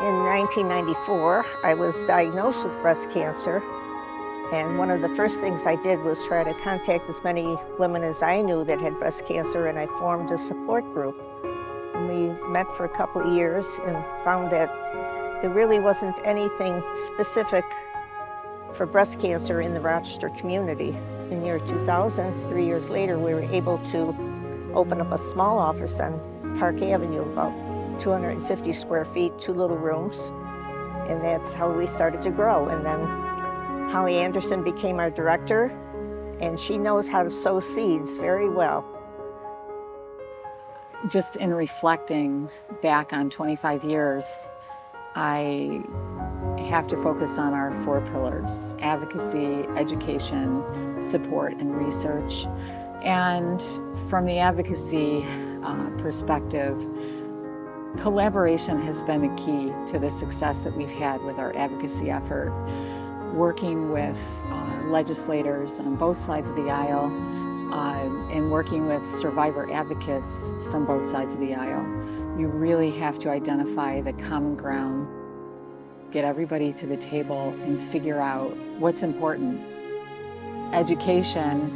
In 1994, I was diagnosed with breast cancer, and one of the first things I did was try to contact as many women as I knew that had breast cancer, and I formed a support group. And we met for a couple of years and found that there really wasn't anything specific for breast cancer in the Rochester community. In year 2000, 3 years later, we were able to open up a small office on Park Avenue, about 250 square feet, 2 little rooms, and that's how we started to grow. And then Holly Anderson became our director, and she knows how to sow seeds very well. Just in reflecting back on 25 years, I have to focus on our 4 pillars: advocacy, education, support, and research. And from the advocacy perspective, collaboration has been the key to the success that we've had with our advocacy effort. Working with legislators on both sides of the aisle and working with survivor advocates from both sides of the aisle. You really have to identify the common ground, get everybody to the table and figure out what's important. Education,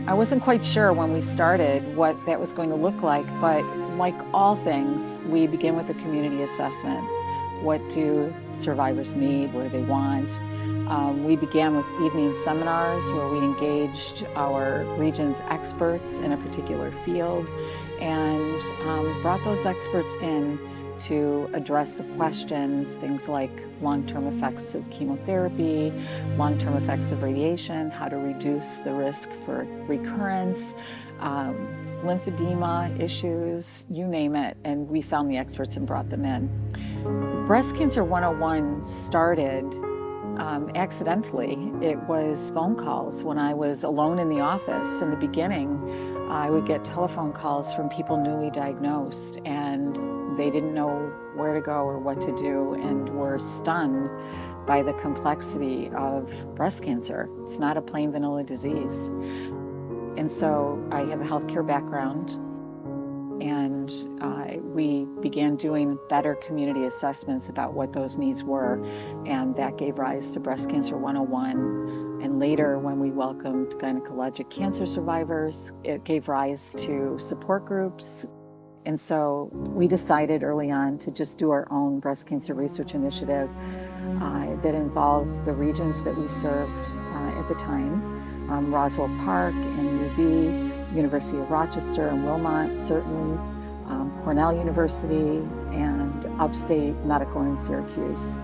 I wasn't quite sure when we started what that was going to look like, but like all things, we begin with a community assessment. What do survivors need? What do they want? We began with evening seminars where we engaged our region's experts in a particular field and brought those experts in to address the questions, things like long-term effects of chemotherapy, long-term effects of radiation, how to reduce the risk for recurrence, lymphedema issues, you name it, and we found the experts and brought them in. Breast Cancer 101 started accidentally. It was phone calls. When I was alone in the office in the beginning, I would get telephone calls from people newly diagnosed, and they didn't know where to go or what to do and were stunned by the complexity of breast cancer. It's not a plain vanilla disease. And so I have a healthcare background, and we began doing better community assessments about what those needs were, and that gave rise to Breast Cancer 101. And later, when we welcomed gynecologic cancer survivors, it gave rise to support groups. And so we decided early on to just do our own breast cancer research initiative that involved the regions that we served at the time, Roswell Park and UB, University of Rochester and Wilmot, certainly, Cornell University, and Upstate Medical in Syracuse.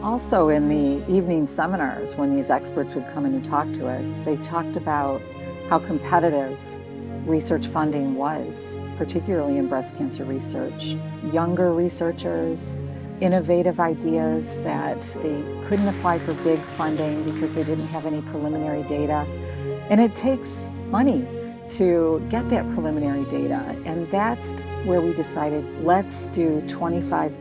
Also in the evening seminars, when these experts would come in and talk to us, they talked about how competitive research funding was, particularly in breast cancer research. Younger researchers, innovative ideas that they couldn't apply for big funding because they didn't have any preliminary data. And it takes money to get that preliminary data. And that's where we decided, let's do $25,000,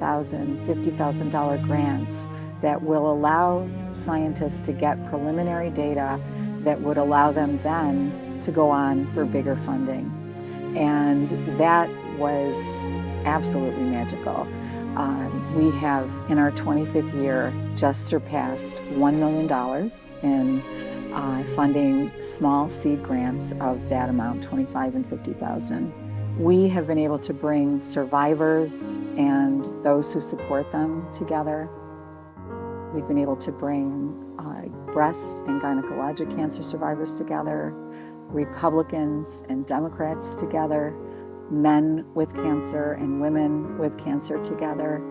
$50,000 grants that will allow scientists to get preliminary data that would allow them then to go on for bigger funding. And that was absolutely magical. We have, in our 25th year, just surpassed $1 million in funding small seed grants of that amount, $25,000 and $50,000. We have been able to bring survivors and those who support them together. We've been able to bring breast and gynecologic cancer survivors together, Republicans and Democrats together, men with cancer and women with cancer together.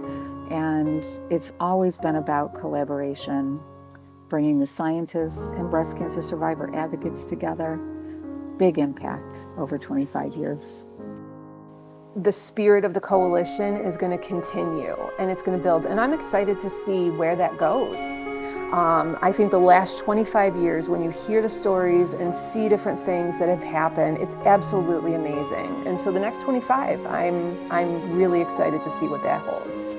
And it's always been about collaboration, bringing the scientists and breast cancer survivor advocates together. Big impact over 25 years. The spirit of the coalition is going to continue, and it's going to build, and I'm excited to see where that goes. I think the last 25 years, when you hear the stories and see different things that have happened, it's absolutely amazing. And so the next 25, I'm really excited to see what that holds.